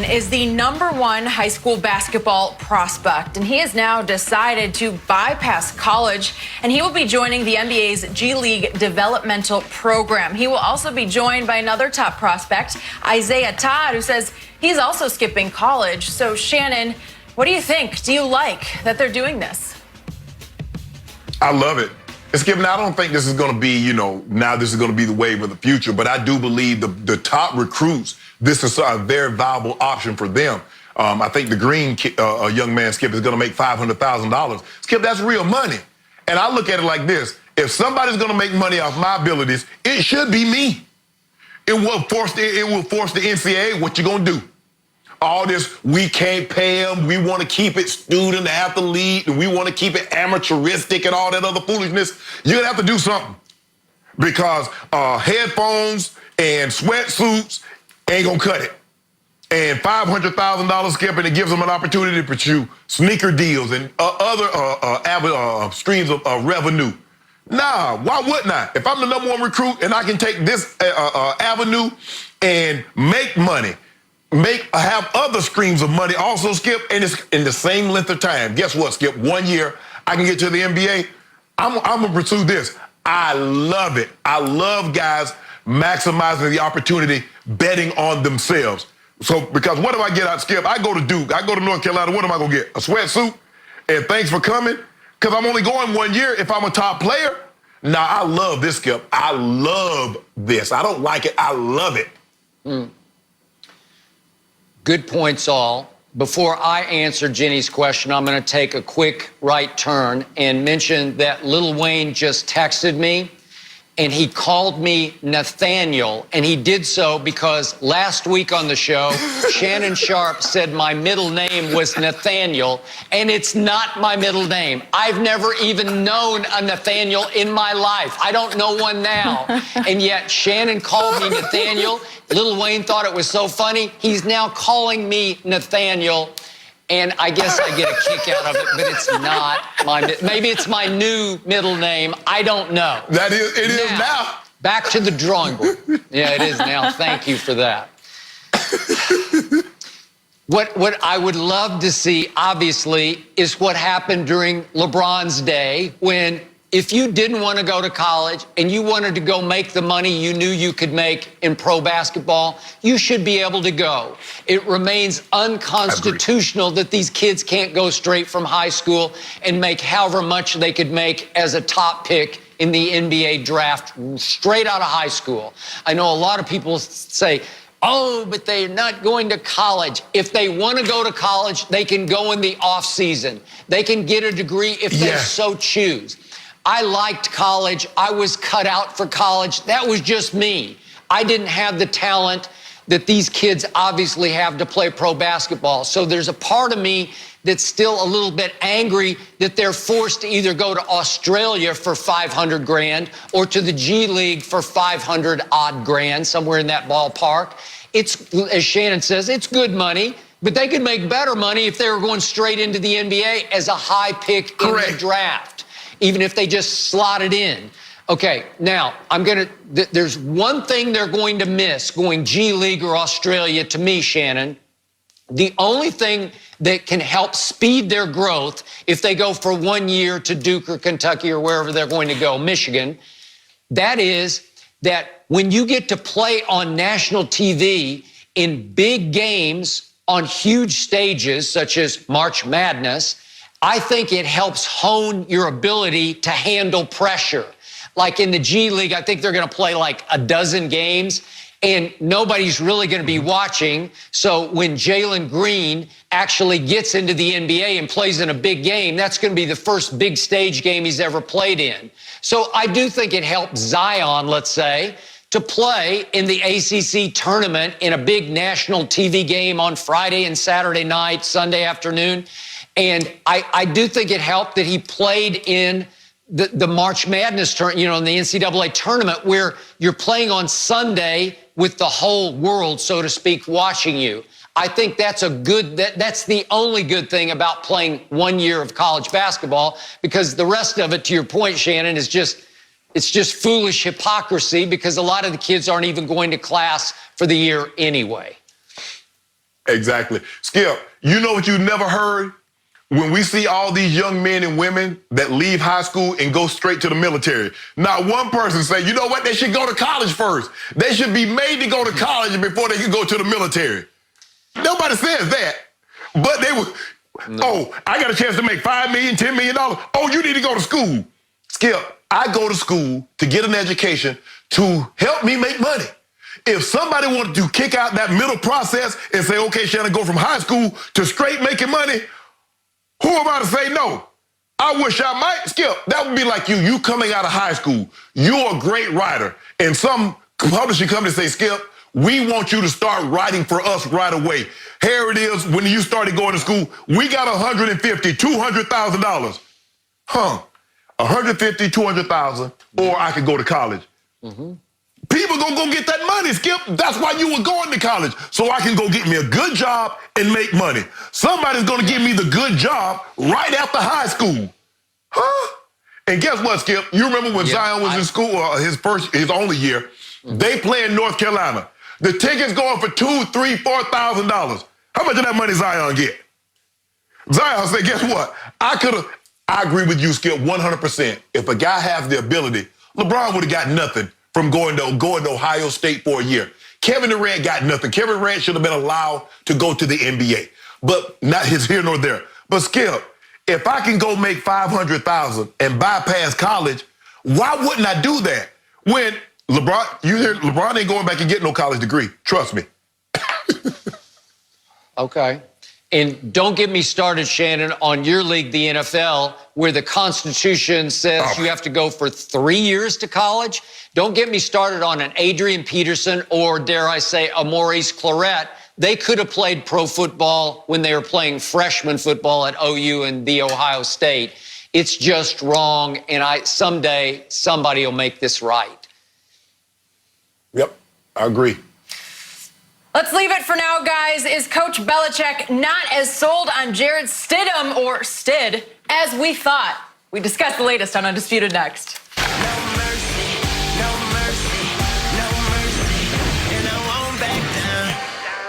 is the #1 high school basketball prospect, and he has now decided to bypass college, and he will be joining the NBA's G League developmental program. He will also be joined by another top prospect, Isaiah Todd, who says he's also skipping college. So, Shannon, what do you think? Do you like that they're doing this? I love it. Skip, now I don't think this is going to be, now this is going to be the wave of the future, but I do believe the top recruits, this is a very viable option for them. I think the Green young man, Skip, is going to make $500,000. Skip, that's real money. And I look at it like this. If somebody's going to make money off my abilities, it should be me. It will force the NCAA, what you going to do? All this, we can't pay them, we want to keep it student athlete, and we want to keep it amateuristic and all that other foolishness. You're going to have to do something. Because headphones and sweatsuits ain't going to cut it. And $500,000, Skip, and it gives them an opportunity to pursue sneaker deals and other streams of revenue. Nah, why wouldn't I? If I'm the #1 recruit and I can take this avenue and make money, have other streams of money also, Skip, and it's in the same length of time. Guess what, Skip? 1 year, I can get to the NBA. I'm going to pursue this. I love it. I love guys maximizing the opportunity, betting on themselves. So, because what do I get out, Skip? I go to Duke. I go to North Carolina. What am I going to get? A sweatsuit? And thanks for coming? Because I'm only going 1 year if I'm a top player. Nah, I love this, Skip. I love this. I don't like it. I love it. Good points all. Before I answer Jenny's question, I'm going to take a quick right turn and mention that Lil Wayne just texted me, and he called me Nathaniel, and he did so because last week on the show, Shannon Sharp said my middle name was Nathaniel, and it's not my middle name. I've never even known a Nathaniel in my life. I don't know one now, and yet Shannon called me Nathaniel. Lil Wayne thought it was so funny. He's now calling me Nathaniel, and I guess I get a kick out of it, but it's not maybe it's my new middle name. I don't know. It is now. Back to the drawing board. Yeah, it is now. Thank you for that. What I would love to see, obviously, is what happened during LeBron's day when if you didn't want to go to college and you wanted to go make the money you knew you could make in pro basketball, you should be able to go. It remains unconstitutional that these kids can't go straight from high school and make however much they could make as a top pick in the NBA draft straight out of high school. I know a lot of people say, oh, but they're not going to college. If they want to go to college, they can go in the off season. They can get a degree if they so choose. I liked college. I was cut out for college. That was just me. I didn't have the talent that these kids obviously have to play pro basketball. So there's a part of me that's still a little bit angry that they're forced to either go to Australia for 500 grand or to the G League for 500 odd grand, somewhere in that ballpark. It's, as Shannon says, it's good money, but they could make better money if they were going straight into the NBA as a high pick in the draft, even if they just slot it in. Okay, now, there's one thing they're going to miss going G League or Australia to me, Shannon. The only thing that can help speed their growth if they go for 1 year to Duke or Kentucky or wherever they're going to go, Michigan, that is that when you get to play on national TV in big games on huge stages such as March Madness, I think it helps hone your ability to handle pressure. Like in the G League, I think they're going to play like a dozen games, and nobody's really going to be watching. So when Jalen Green actually gets into the NBA and plays in a big game, that's going to be the first big stage game he's ever played in. So I do think it helps Zion, let's say, to play in the ACC tournament in a big national TV game on Friday and Saturday night, Sunday afternoon. And I do think it helped that he played in the March Madness tournament, in the NCAA tournament, where you're playing on Sunday with the whole world, so to speak, watching you. I think that's that's the only good thing about playing 1 year of college basketball, because the rest of it, to your point, Shannon, is it's just foolish hypocrisy, because a lot of the kids aren't even going to class for the year anyway. Exactly. Skip, you know what you never heard? When we see all these young men and women that leave high school and go straight to the military, not one person say, you know what, they should go to college first. They should be made to go to college before they can go to the military. Nobody says that. But they would, oh, I got a chance to make $5 million, $10 million. Oh, you need to go to school. Skip, I go to school to get an education to help me make money. If somebody wanted to kick out that middle process and say, okay, Shannon, go from high school to straight making money, who am I to say no? I wish I might. Skip, that would be like you coming out of high school. You're a great writer. And some publishing company say, Skip, we want you to start writing for us right away. Here it is, when you started going to school, we got $150,000, $200,000. Huh, $150,000, $200,000, or I could go to college. People gonna go get that money, Skip. That's why you were going to college, so I can go get me a good job and make money. Somebody's gonna give me the good job right after high school. Huh? And guess what, Skip? You remember when Zion was in school, his only year, they play in North Carolina. The tickets going for $2,000, $3,000, $4,000. How much of that money Zion get? Zion said, guess what? I agree with you, Skip, 100%. If a guy has the ability, LeBron would have got nothing from going to Ohio State for a year. Kevin Durant got nothing. Kevin Durant should have been allowed to go to the NBA, but not his here nor there. But Skip, if I can go make $500,000 and bypass college, why wouldn't I do that? When LeBron ain't going back and getting no college degree. Trust me. Okay. And don't get me started, Shannon, on your league, the NFL, where the Constitution says you have to go for 3 years to college. Don't get me started on an Adrian Peterson or, dare I say, a Maurice Clarett. They could have played pro football when they were playing freshman football at OU and the Ohio State. It's just wrong, and someday somebody will make this right. Yep, I agree. Let's leave it for now, guys. Is Coach Belichick not as sold on Jared Stidham, or Stid, as we thought? We discuss the latest on Undisputed next.